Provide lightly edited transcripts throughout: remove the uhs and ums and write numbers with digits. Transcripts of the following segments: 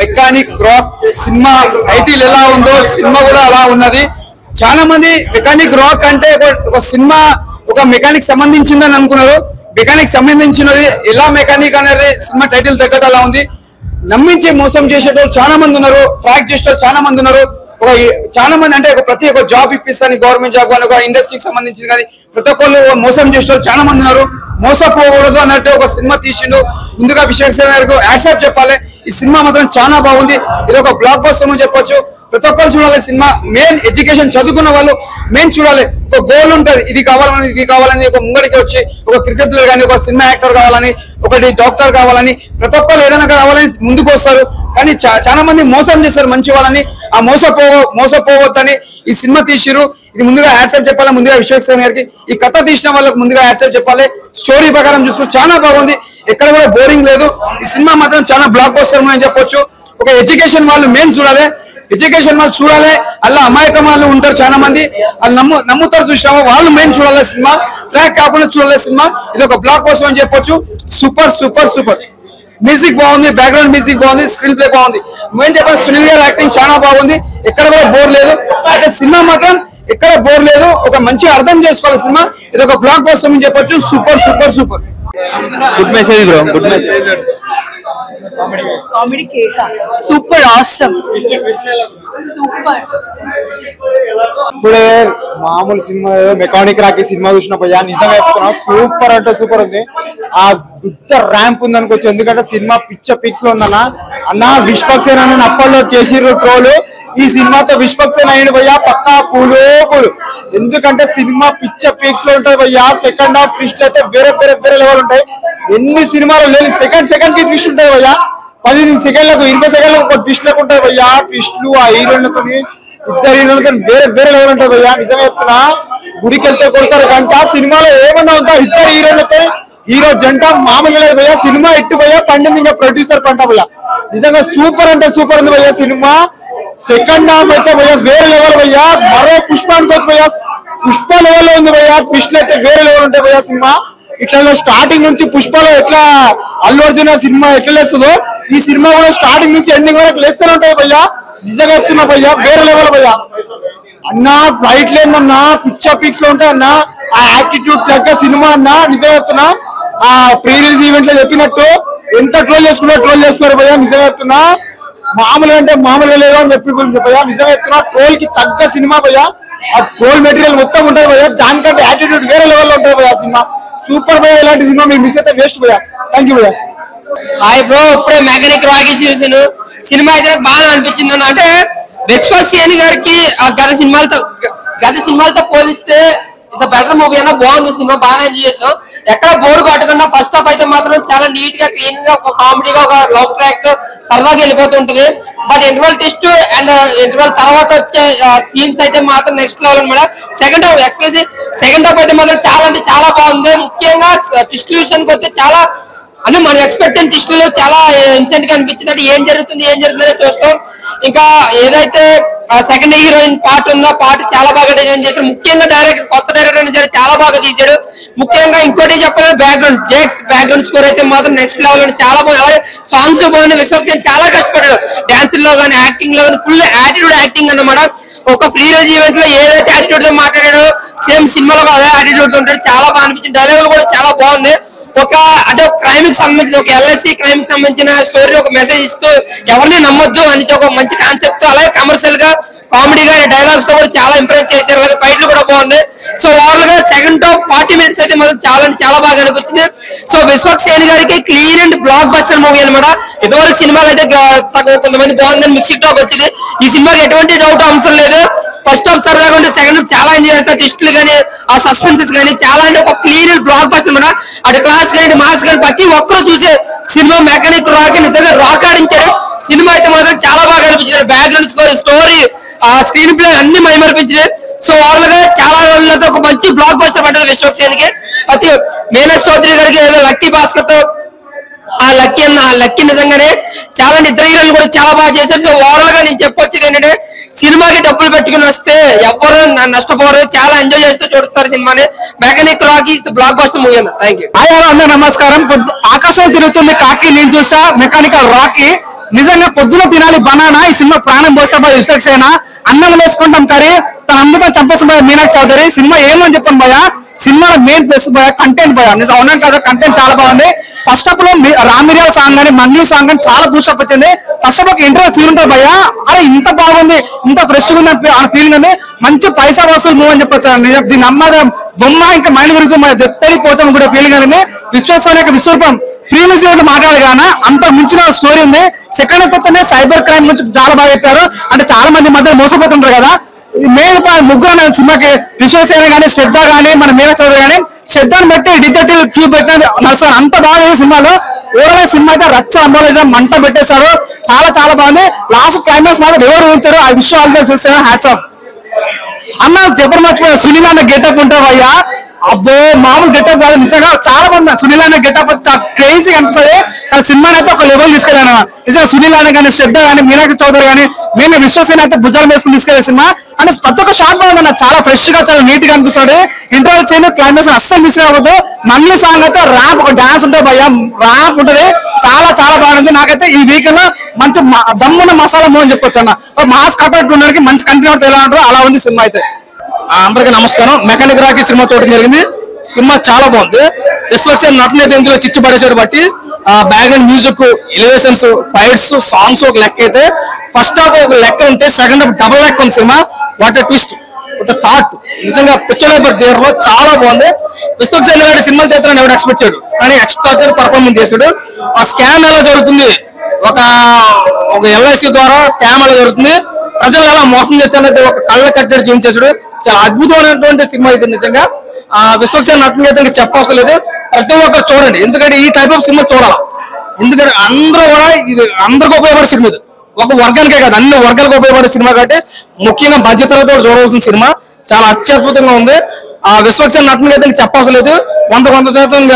Mechanic rock cinema title ఎలా ఉందో cinema కూడా అలా ఉన్నది. చాలా మంది మెకానిక్ రాక్ అంటే ఒక సినిమా ఒక మెకానిక్ సంబంధించిందని అనుకున్నారు. మెకానిక్ సంబంధించినది ఎలా మెకానిక్ అనేది సినిమా టైటిల్ తగ్గట్టు అలా ఉంది. నమ్మించి మోసం చేసేటోళ్ళు చాలా మంది ఉన్నారు, ట్రాక్ చేసేటోళ్ళు చాలా మంది ఉన్నారు. చాలా మంది అంటే ప్రతి ఒక్క జాబ్ ఇప్పిస్తాను, గవర్నమెంట్ జాబ్ కానీ ఒక ఇండస్ట్రీకి సంబంధించింది కానీ ప్రతి ఒక్కళ్ళు మోసం చేసేటోళ్ళు చాలా మంది ఉన్నారు. మోసపోకూడదు అన్నట్టు ఒక సినిమా తీసిండు. ముందుగా విశాఖ సేన గారికి యాక్సెప్ట్ చెప్పాలి. ఈ సినిమా మాత్రం చాలా బాగుంది. ఇది ఒక బ్లాక్ బస్టర్ అని చెప్పొచ్చు. ప్రతి ఒక్కరు చూడాలి సినిమా. మెయిన్ ఎడ్యుకేషన్ చదువుకున్న వాళ్ళు మెయిన్ చూడాలి. ఒక గోల్ ఉంటుంది, ఇది కావాలని ఒక ముంగడికి వచ్చి ఒక క్రికెట్ ప్లేయర్ కానీ ఒక సినిమా యాక్టర్ కావాలని, ఒకటి డాక్టర్ కావాలని, ప్రతి ఒక్కరు ఏదైనా కావాలని ముందుకు వస్తారు. కానీ చాలా మంది మోసం చేస్తారు మంచి వాళ్ళని. ఆ మోసపోవద్దని ఈ సినిమా తీసిరు. ఇది ముందుగా యాక్సెప్ట్ చెప్పాలి. ముందుగా విశాఖ సేన గారికి ఈ కథ తీసిన వాళ్ళకి ముందుగా యాక్సెప్ట్ చెప్పాలి. స్టోరీ ప్రకారం చూసుకుని చాలా బాగుంది, ఎక్కడ కూడా బోరింగ్ లేదు. ఈ సినిమా మాత్రం చాలా బ్లాక్ బస్టర్ అని చెప్పొచ్చు. ఒక ఎడ్యుకేషన్ వాళ్ళు మెయిన్ చూడాలి, ఎడ్యుకేషన్ వాళ్ళు చూడాలి. అలా అమాయకం వాళ్ళు ఉంటారు చాలా మంది, వాళ్ళు నమ్ముతారు చూసినాము, వాళ్ళు మెయిన్ చూడాలి సినిమా. ట్రాక్ కాకుండా చూడాలి సినిమా. ఇది ఒక బ్లాక్ బస్టర్ అని చెప్పొచ్చు. Super super super. మ్యూజిక్ బాగుంది, బ్యాక్గ్రౌండ్ మ్యూజిక్ బాగుంది, స్క్రీన్ ప్లే బాగుంది. మేము చెప్పాలి సునీల్ గారి యాక్టింగ్ చాలా బాగుంది, ఎక్కడ కూడా బోర్ లేదు. అంటే సినిమా మాత్రం ఎక్కడ బోర్ లేదు. ఒక మంచిగా అర్థం చేసుకోవాలి సినిమా. ఇది ఒక బ్లాక్ బస్టర్ అని చెప్పొచ్చు. Super super super. Good message bro, good message. Comedy కేక సూపర్ ఆసమ్ సూపర్. ఇప్పుడే మామూలు సినిమా మెకానిక్ రాకి సినిమా చూసిన పోయా నిజంగా చెప్తున్నా, సూపర్ అంటే సూపర్ ఉంది. ఆ గుద్ద ర్యాంప్ ఉంది అనుకోవచ్చు, ఎందుకంటే సినిమా పిక్స్ లో ఉందన్న. అన్న విశ్వక్సేన అప్పట్లో చేసిర్రు ట్రోలు, ఈ సినిమాతో విశ్వక్సేన అయిన పోయా పక్కా కూలు. ఎందుకంటే సినిమా పీక్స్ లో ఉంటాయి భయ్యా. సెకండ్ హాఫ్ ట్విస్ట్ అయితే వేరే లెవెల్ ఉంటాయి. ఎన్ని సినిమాలు లేదు సెకండ్ కి ట్విస్ట్ ఉంటాయి భయ్యా. 15 సెకండ్లకు 20 సెకండ్లకు ఒక ట్విస్ట్ లకు ఉంటాయి భయ్యా. ట్విస్ట్లు ఆ హీరోయిన్లతో ఇద్దరు హీరోయిన్లతో వేరే లెవెల్ ఉంటాయి భయ్యా. నిజంగా చెప్తున్నా, గుడికి వెళ్తే కొడతారు గంట. సినిమాలో ఏమన్నా ఉందా ఇద్దరు హీరోయిన్లతో హీరో జంట మామూలుగా లేదు భయ్యా. సినిమా ఎట్టు భయ్యా పండింది, ఇంకా ప్రొడ్యూసర్ పంట భయ్యా. నిజంగా సూపర్ అంటే సూపర్ ఉంది భయ్యా సినిమా. సెకండ్ హాఫ్ అయితే భయ్యా వేరే లెవెల్ భయ్యా. మరో పుష్ప అనుకోవచ్చు భయ్యా, పుష్ప లెవెల్లో ఉంది భయ్యా. ట్విస్ట్లు అయితే వేరే లెవెల్ ఉంటాయి భయ్యా సినిమా. ఇట్లా స్టార్టింగ్ నుంచి పుష్పలో ఎట్లా అల్లు అర్జున్ సినిమా ఎట్లా లేస్తుందో ఈ సినిమా కూడా స్టార్టింగ్ నుంచి ఎండింగ్ వరకు లేస్తూనే ఉంటాయి భయ్యా. నిజంగా చెప్తున్నా భయ్యా, వేరే లెవెల్ భయ్యా. అన్న ఫ్లైట్ లేదన్నా, పిక్స్ లో ఉంటాయి అన్న. ఆ యాటిట్యూడ్ తగ్గ సినిమా అన్న. నిజంగా చెప్తున్నా, ఆ ప్రీ రిలీజ్ ఈవెంట్ లో చెప్పినట్టు ఎంత ట్రోల్ చేసుకున్నారు భయ్యా. నిజంగా చెప్తున్నా, మామూలుగా అంటే మామూలుగా లేదు అని చెప్పి భయ్యా. నిజంగా చెప్తున్నా, ట్రోల్ కి తగ్గ సినిమా భయ్యా. ఆ ట్రోల్ మెటీరియల్ మొత్తం ఉంటుంది భయ్యా. దానికంటే యాటిట్యూడ్ వేరే లెవెల్ లో ఉంటుంది భయ్యా సినిమా. సూపర్ భయ్యా. ఇలాంటి సినిమా మీరు మిస్ అయితే వేస్ట్ భయ్యా. థ్యాంక్ యూ భయ్యా. హాయ్ బ్రో, ఇప్పుడే మెకానిక్ రాకీ చూసాను. సినిమా అయితే నాకు బాగా అనిపించింది అన్న. అంటే విశ్వక్ సేన్ గారికి గత సినిమాలతో పోలిస్తే ఇది బెటర్ మూవీ అన్న. బాగుంది సినిమా, బాగా ఎంజాయ్ చేసాం. ఎక్కడ బోర్ కొట్టకుండా ఫస్ట్ హాఫ్ అయితే మాత్రం చాలా నీట్ గా క్లీన్ గా ఒక కామెడీగా ఒక లవ్ ట్రాక్ సరదాగా వెళ్ళిపోతుంటది. But interval test and interval తర్వాత వచ్చే సీన్స్ అయితే మాత్రం నెక్స్ట్ లెవెల్ అనమాట. సెకండ్ హాఫ్ అయితే మాత్రం చాలా అంటే చాలా బాగుంది. ముఖ్యంగా ట్విస్ట్ విషయానికి వస్తే చాలా అంటే మనం ఎక్స్పెక్ట్ చేసిన ట్విస్టులు చాలా ఇన్సెంట్ గా అనిపించింది. అంటే ఏం జరుగుతుందో చూస్తాం. ఇంకా ఏదైతే సెకండ్ హీరోయిన్ పార్ట్ ఉందో పార్ట్ చాలా బాగా డిజైన్ చేశారు. ముఖ్యంగా కొత్త డైరెక్టర్ అయినా సరే చాలా బాగా తీశాడు. ముఖ్యంగా ఇంకోటి చెప్పాలి, బ్యాక్గ్రౌండ్ స్కోర్ అయితే మాత్రం నెక్స్ట్ లెవెల్ చాలా బాగుంది. అలాగే సాంగ్స్ బాగుంది. విశ్వక్ సేన్ చాలా కష్టపడ్డాడు డాన్స్ లో కానీ యాక్టింగ్ లో కానీ. ఫుల్ యాటిట్యూడ్ యాక్టింగ్ అన్నమాట. ఒక ఫ్రీ రేజ్ ఈవెంట్ లో ఏదైతే యాటిట్యూడ్ తో మాట్లాడాడో సేమ్ సినిమాలో అదే యాటిట్యూడ్ తో ఉంటాడు. చాలా బాగా అనిపించింది. డైలాగులు కూడా చాలా బాగుంది. ఒక క్రైమ్ కి సంబంధించిన ఒక ఎల్ఐసి క్రైమ్ కి సంబంధించిన స్టోరీ ఒక మెసేజ్ ఇస్తూ ఎవరిని నమ్మొద్దు అని ఒక మంచి కాన్సెప్ట్. అలాగే కమర్షియల్ గా కామెడీగా డైలాగ్స్ తో కూడా చాలా ఇంప్రెస్ చేశారు. అలాగే ఫైట్లు కూడా బాగున్నాయి. సో ఓవరాల్ గా సెకండ్ హాఫ్ 40 మినిట్స్ అయితే మాత్రం చాలా బాగా అనిపించింది. సో విశ్వక్ సేన్ గారికి clean and block buster movie అనమాట. ఇదివరకు సినిమాలు అయితే సగం కొంతమంది బాగుందని మిక్సింగ్ టాక్ వచ్చింది. ఈ సినిమాకి ఎటువంటి డౌట్ అవసరం లేదు. ఫస్ట్ హాఫ్ సరదాగా ఉంటే సెకండ్ హాఫ్ చాలా ఎంజాయ్ చేస్తారు. ట్విస్టులు కానీ ఆ సస్పెన్సెస్ కానీ చాలా అంటే ఒక క్లీన్ అండ్ బ్లాక్ బస్టర్ అనమాట. అటు క్లాస్ కానీ మాస్ కానీ ప్రతి ఒక్కరు చూసే సినిమా మెకానిక్ రాక్ నిజంగా రాక్ ఆడించాడు. సినిమా అయితే మాత్రం చాలా బాగా అనిపించింది. బ్యాక్గ్రౌండ్ స్కోర్, స్టోరీ, ఆ స్క్రీన్ ప్లే అన్ని మైమర్పించినాయి. సో ఓవరాల్ గా చాలా రోజులతో ఒక మంచి బ్లాక్ బస్టర్ పడ్డది విశ్వక్ సేన్ కి. ప్రతి మేనేష్ చౌదరి గారికి లక్కీ భాస్కర్ తో ఆ లక్కీ నిజంగానే చాలా నిద్ర హీరోలు కూడా చాలా బాగా చేశారు. సో ఓవరాల్ గా నేను చెప్పొచ్చేది ఏంటంటే సినిమాకి డబ్బులు పెట్టుకుని వస్తే ఎవరు నష్టపోరు, చాలా ఎంజాయ్ చేస్తూ చూస్తారు సినిమాని. Mechanic Rocky blockbuster movie అన్న. Thank you. అందరూ నమస్కారం. ఆకాశం తిరుగుతుంది కాకి, నేను చూసా మెకానికల్ రాకీ. నిజంగా పొద్దున తినాలి బనానా. ఈ సినిమా ప్రాణం పోస్తా విశ్వక్సేన. అన్నం వేసుకుంటాం కర్రీ, తన అమృతం చంపేసిన భయ మీనాక్షి చౌదరి. సినిమా ఏమని చెప్పాను భయ, సినిమాలో మెయిన్ ప్లస్ భయ కంటెంట్ భయ. నిజం అవునా కదా, కంటెంట్ చాలా బాగుంది. ఫస్ట్ ఆఫ్ లో రామిరియల్ సాంగ్ కానీ మంగ్లీ సాంగ్ కానీ చాలా బూస్టప్ వచ్చింది. ఫస్ట్ ఆఫ్ ఒక ఇంటర్వ్యూ సీన్ ఉంటుంది భయ, అరే ఇంత బాగుంది, ఇంత ఫ్రెష్ గా ఉంది అనే ఫీలింగ్ ఉంది. మంచి పైసా వసూలు మూవ్ అని చెప్పొచ్చు. దీని అమ్మద బొమ్మ ఇంకా మైండ్ తిరుగుతుంది, దెత్తడి పోచం కూడా ఫీలింగ్ అనేది. విశ్వసనీయ విశ్వరూపం ప్రీవియస్ మాట్లాడాలి కానీ అంత మించిన స్టోరీ ఉంది. సెకండ్ వచ్చి సైబర్ క్రైమ్ గురించి చాలా బాగా చెప్పారు. అంటే చాలా మంది మధ్య మోసపోతుంటారు కదా. ముగ్గురు సినిమాకి విశ్వసేన కానీ శ్రద్ధ కానీ మన మీనా చౌదరి కానీ శ్రద్ధను బట్టి డిటెక్టివ్ క్యూ పెట్టినది నడుస్తారు. అంత బాగా సినిమాలో ఓవరాల్ సినిమా అయితే రచ్చ అంబోలేజం మంట పెట్టేశారు. చాలా చాలా బాగుంది. లాస్ట్ క్లైమాక్స్ మాత్రం ఎవరు ఊహించారు. ఆ విషయం ఆల్రెడీ చూస్తే హ్యాట్స్ ఆఫ్ అన్న. చెప్పడం మర్చిపోయా, సునీల్ అన్న గెటప్ ఉంటావు అయ్యా, అబ్బో మామూలు గెటప్ కాదు. నిజంగా చాలా బాగుంది. సునీల్ అన్న గెటప్ చాలా క్రేజీ అనిపిస్తుంది. కానీ సినిమాని అయితే ఒక లెవెల్ తీసుకెళ్ళాను. నిజంగా సునీల్ అన్న కానీ శ్రద్ధ కానీ మీనాక్షి చౌదరి కానీ మేము విశ్వసేన అయితే భుజాలు వేసుకుని తీసుకెళ్లే సినిమా. అంటే ప్రతి ఒక్క షాట్ బాగుంది, చాలా ఫ్రెష్ గా చాలా నీట్ గా అనిపిస్తుంది. ఇంటర్వల్ చేయను క్లైమాక్స్ అస్సలు మిస్ అవ్వద్దు. మంగ్లీ సాంగ్ అయితే ర్యాప్ ఒక డాన్స్ ఉంటుంది భయ, ర్యాప్ ఉంటుంది. చాలా చాలా బాగుంది. నాకైతే ఈ వీకెండ్ లో మంచి దమ్మున్న మసాలా మూవ్ అని చెప్పొచ్చు అన్న. మాస్ కట్అవుట్ ఉండడానికి మంచి కంటిన్యూ ఎలా ఉంటుందో అలా ఉంది సినిమా అయితే. అందరికీ నమస్కారం. మెకానిక్ రాకీ సినిమా చూడడం జరిగింది. సినిమా చాలా బాగుంది. విశ్వక్సేన నటన అయితే ఇందులో చిచ్చు పడేసాడు బట్టి background music, elevations, fights, songs ఒక లెక్క అయితే ఫస్ట్ హాఫ్ ఒక లెక్క ఉంటే సెకండ్ హాఫ్ డబుల్ లెక్క ఉంది సినిమా. వాట్ ఎ ట్విస్ట్, ఒక థాట్. నిజంగా పిక్చర్ థియేటర్ లో చాలా బాగుంది. విశ్వక్సేన గారి సినిమా థియేటర్ ఎవరు ఎక్స్పెక్ట్ చేయడు కానీ ఎక్స్ట్రా పర్ఫార్మెన్స్ చేశాడు. ఆ స్కామ్ ఎలా జరుగుతుంది, ఒక ఎల్ఐసి ద్వారా స్కామ్ ఎలా జరుగుతుంది, ప్రజలు ఎలా మోసం చేయాలనేది ఒక కళ్ళ కట్టడి చూపించేసాడు. చాలా అద్భుతమైనటువంటి సినిమా ఇది. నిజంగా విశ్వక్సేన నటన అయితే చెప్పవసరం లేదు, ప్రతి ఒక్కరు చూడండి. ఎందుకంటే ఈ టైప్ ఆఫ్ సినిమా చూడాలి. ఎందుకంటే అందరూ కూడా ఇది అందరికి ఉపయోగపడే సినిమా. ఇది ఒక వర్గానికే కాదు, అన్ని వర్గాలకు ఉపయోగపడే సినిమా కాబట్టి ముఖ్యంగా బాధ్యతలతో చూడవలసిన సినిమా. చాలా అత్యద్భుతంగా ఉంది. ఆ విశ్వక్సేన నటన అయితే చెప్పవసరం లేదు. 100%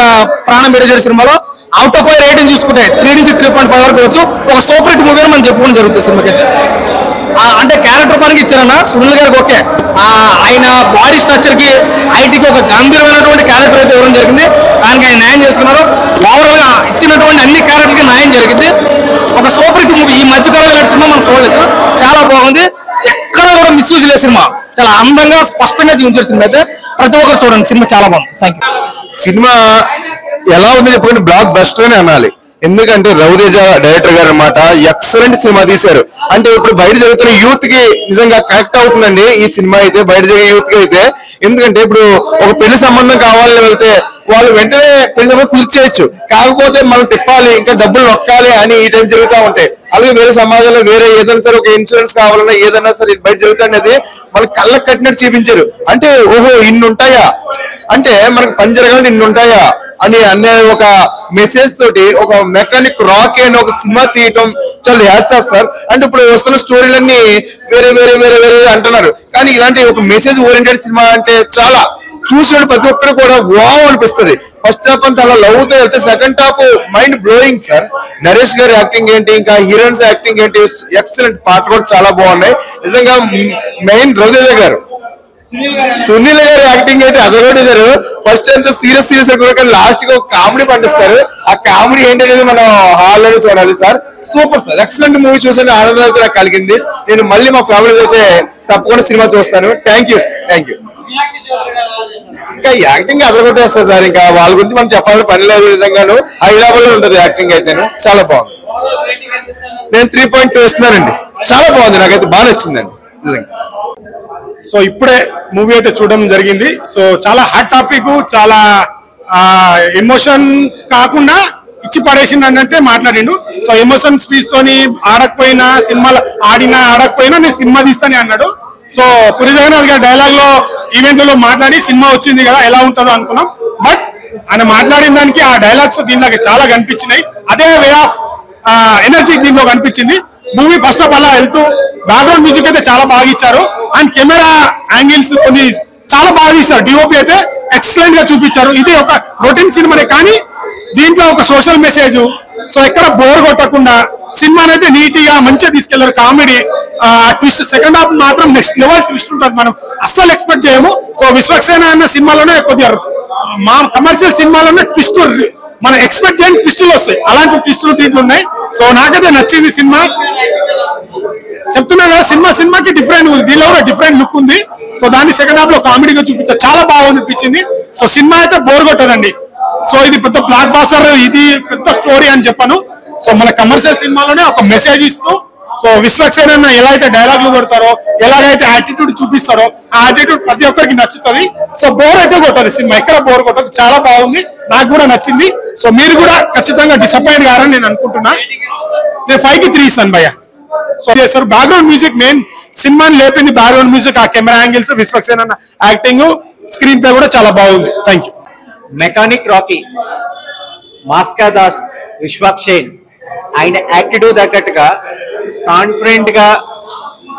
ప్రాణం పెట్టేసాడు సినిమాలో. అవుట్ ఆఫ్ 5 రేటింగ్ చూసుకుంటే 3 నుంచి 3.5 వరకు వచ్చు. ఒక సూపర్ హిట్ మూవీ అని మనం చెప్పుకోవడం జరుగుతుంది సినిమాకి అయితే. అంటే క్యారెక్టర్ పనికి ఇచ్చారన్న సునీల్ గారికి ఓకే. ఆయన బాడీ స్ట్రక్చర్ కి ఐటీకి ఒక గంభీరమైనటువంటి క్యారెక్టర్ అయితే ఇవ్వడం జరిగింది. దానికి ఆయన న్యాయం చేసుకున్నారు. ఓవరాల్ గా ఇచ్చినటువంటి అన్ని క్యారెక్టర్కి న్యాయం జరిగింది. ఒక సూపర్ హిట్ మూవీ. ఈ మధ్యకాలంలో ఇలాంటి సినిమా మనం చూడలేదు. చాలా బాగుంది. ఎక్కడ కూడా మిస్యూజ్ లేదు సినిమా. చాలా అందంగా స్పష్టంగా చూపించారు సినిమా అయితే. ప్రతి ఒక్కరు చూడండి, సినిమా చాలా బాగుంది. Thank you. సినిమా ఎలా ఉంది చెప్పుకుంటే బ్లాక్ బస్టర్ అని అనాలి. ఎందుకంటే రవితేజ డైరెక్టర్ గారు అన్నమాట ఎక్సలెంట్ సినిమా తీశారు. అంటే ఇప్పుడు బయట జరుగుతున్న యూత్ కి నిజంగా కనెక్ట్ అవుతుందండి ఈ సినిమా అయితే, బయట జరిగే యూత్ కి అయితే. ఎందుకంటే ఇప్పుడు ఒక పెళ్లి సంబంధం కావాలని వెళ్తే వాళ్ళు వెంటనే పెళ్లి సంబంధం క్లిక్ చేయొచ్చు. కాకపోతే మనం తిప్పాలి, ఇంకా డబ్బులు నొక్కాలి అని ఈ టైం జరుగుతూ ఉంటాయి. అలాగే వేరే సమాజంలో వేరే ఏదైనా సరే ఒక ఇన్సూరెన్స్ కావాలన్నా ఏదైనా సరే బయట జరుగుతుంది మనకి కళ్ళకి కట్టినట్టు చూపించారు. అంటే ఓహో ఇన్ని ఉంటాయా, అంటే మనకు పని జరగాలంటే ఇన్ని ఉంటాయా అని అనే ఒక మెసేజ్ తోటి ఒక మెకానిక్ రాకీ అని ఒక సినిమా తీయటం చాలా హ్యాట్స్ ఆఫ్ సార్. అంటే ఇప్పుడు వస్తున్న స్టోరీలన్నీ వేరే వేరే వేరే వేరే అంటున్నారు కానీ ఇలాంటి ఒక మెసేజ్ ఓరియంటెడ్ సినిమా అంటే చాలా చూసిన ప్రతి ఒక్కరు కూడా వావ్ అనిపిస్తుంది. ఫస్ట్ హాఫ్ అంతా అలా లవ్ తో వెళ్తే second half mind blowing sir. Naresh గారి యాక్టింగ్ ఏంటి, ఇంకా హీరోయిన్స్ యాక్టింగ్ ఏంటి, ఎక్సలెంట్. పాటలు కూడా చాలా బాగున్నాయి నిజంగా. మెయిన్ రవితేజ గారు, సునీల్ గారి యాక్టింగ్ అయితే అదొకటిసారు. ఫస్ట్ అంతా సీరియస్ కూడా కానీ లాస్ట్ కి ఒక కామెడీ పండిస్తారు. ఆ కామెడీ ఏంటనేది మనం హాల్లోనే చూడాలి sir. Super sir, excellent movie చూసే ఆనందం అయితే నాకు కలిగింది. నేను మళ్ళీ మా ఫ్యామిలీ అయితే తప్పకుండా సినిమా చూస్తాను. Thank you. ఇంకా యాక్టింగ్ అదరగొట్టేస్తారు సార్. ఇంకా వాళ్ళ గురించి మనం చెప్పాలని పని లేదు. నిజంగాను హైదరాబాద్ లో ఉంటుంది యాక్టింగ్ అయితే. చాలా బాగుంది. నేను 3.2 ఇస్తున్నానండి. చాలా బాగుంది, నాకైతే బాగా నచ్చిందండి నిజంగా. సో ఇప్పుడే మూవీ అయితే చూడడం జరిగింది. సో చాలా హాట్ టాపిక్, చాలా ఎమోషన్ కాకుండా ఇచ్చి పడేసిండు అన్నట్టే మాట్లాడిండు. సో ఎమోషన్ స్పీచ్ తోని ఆడకపోయినా సినిమాలో ఆడకపోయినా నేను సినిమా తీస్తానే అన్నాడు. సో పురి జగన్నాథ్ గారి డైలాగ్ లో ఈవెంట్ లో మాట్లాడి సినిమా వచ్చింది కదా ఎలా ఉంటుందో అనుకున్నాం. బట్ ఆయన మాట్లాడిన దానికి ఆ డైలాగ్స్ దీంట్లో చాలా కనిపించినాయి. అదే వే ఆఫ్ ఎనర్జీ దీంట్లో కనిపించింది. మూవీ ఫస్ట్ ఆఫ్ అలా వెళ్తూ బ్యాక్గ్రౌండ్ మ్యూజిక్ అయితే చాలా బాగా ఇచ్చారు. అండ్ కెమెరా యాంగిల్స్ కొన్ని చాలా బాగా తీస్తారు. డిఓపి అయితే ఎక్సలెంట్ గా చూపించారు. ఇది ఒక రొటీన్ సినిమానే కానీ దీంట్లో ఒక సోషల్ మెసేజ్, సో ఎక్కడ బోర్ కొట్టకుండా సినిమాని అయితే నీట్ గా మంచిగా తీసుకెళ్లారు. కామెడీ ట్విస్ట్ సెకండ్ హాఫ్ మాత్రం నెక్స్ట్ లెవెల్ ట్విస్ట్ ఉంటుంది, మనం అస్సలు ఎక్స్పెక్ట్ చేయము. సో విశ్వక్సేన అన్న సినిమాలోనే కొద్దిగా మా కమర్షియల్ సినిమాలోనే ట్విస్ట్ మనం ఎక్స్పెక్ట్ చేయని ట్విస్టులు వస్తాయి, అలాంటి ట్విస్టులు దీంట్లో ఉన్నాయి. సో నాకైతే నచ్చింది సినిమా. చెప్తున్నా కదా సినిమాకి డిఫరెంట్ ఉంది, దీనిలో కూడా డిఫరెంట్ లుక్ ఉంది. సో దాన్ని సెకండ్ హాఫ్ లో కామెడీగా చూపించారు, చాలా బాగా అనిపించింది. సో సినిమా అయితే బోర్ కొట్టదండి. సో ఇది పెద్ద బ్లాక్ బాస్టర్, ఇది పెద్ద స్టోరీ అని చెప్పాను. సో మన కమర్షియల్ సినిమాలోనే ఒక మెసేజ్ ఇస్తూ, సో విశ్వక్సేన ఎలా అయితే డైలాగ్లు కొడతారో, ఎలాగైతే యాటిట్యూడ్ చూపిస్తారో ఆ యాటిట్యూడ్ ప్రతి ఒక్కరికి నచ్చుతుంది. సో బోర్ అయితే కొట్టదు సినిమా, ఎక్కడ బోర్ కొట్టదు, చాలా బాగుంది, నాకు కూడా నచ్చింది. సో మీరు కూడా ఖచ్చితంగా డిసప్పాయింట్ కారని నేను అనుకుంటున్నా. నేను 5 కి 3 ఇస్తాను భయ్య. సో చేస్తారు బ్యాక్గ్రౌండ్ మ్యూజిక్, మెయిన్ సినిమాని లేపింది బ్యాక్గ్రౌండ్ మ్యూజిక్, ఆ camera angles, Vishwaksena acting, screenplay కూడా చాలా బాగుంది. Thank you. మెకానిక్ రాకీ, మాస్కా దాస్, విశ్వక్సేన్ ఆయన యాటిట్యూడ్ తగ్గట్టుగా కాన్ఫిడెంట్ గా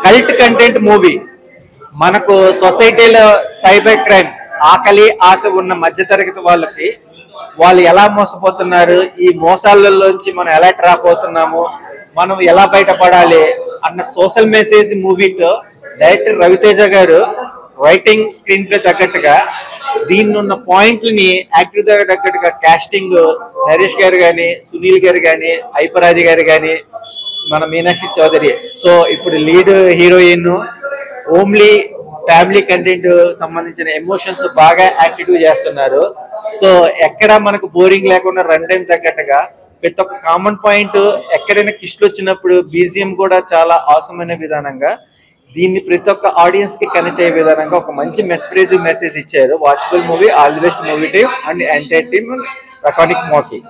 కల్ట్ కంటెంట్ మూవీ. మనకు సొసైటీలో సైబర్ క్రైమ్, ఆకలి ఆశ ఉన్న మధ్యతరగతి వాళ్ళకి వాళ్ళు ఎలా మోసపోతున్నారు, ఈ మోసాలలోంచి మనం ఎలా ట్రాప్ అవుతున్నాము, మనం ఎలా బయటపడాలి అన్న సోషల్ మెసేజ్ మూవీతో డైరెక్టర్ రవితేజ గారు రైటింగ్ స్క్రీన్ ప్లే తగ్గట్టుగా దీన్ని ఉన్న పాయింట్లని యాక్టివ్ తగ్గట్టుగా కాస్టింగ్ నరేష్ గారు కానీ, సునీల్ గారు కానీ, ఐపరాజి గారు కానీ, మన మీనాక్షి చౌదరి. సో ఇప్పుడు lead heroine only family content సంబంధించిన ఎమోషన్స్ బాగా యాక్టివ్ చేస్తున్నారు. సో ఎక్కడ మనకు బోరింగ్ లేకుండా రన్ టైం తగ్గట్టుగా ప్రతి ఒక్క కామన్ పాయింట్, ఎక్కడైనా కిస్ట్లు వచ్చినప్పుడు బీజిఎం కూడా చాలా అవసరమైన విధానంగా దీన్ని ప్రతి ఒక్క ఆడియన్స్ కి కనెక్ట్ అయ్యే విధానంగా ఒక మంచి మెసేజ్ ఇచ్చారు. Watchable movie, all the best movie team and entire team, mechanic Rocky.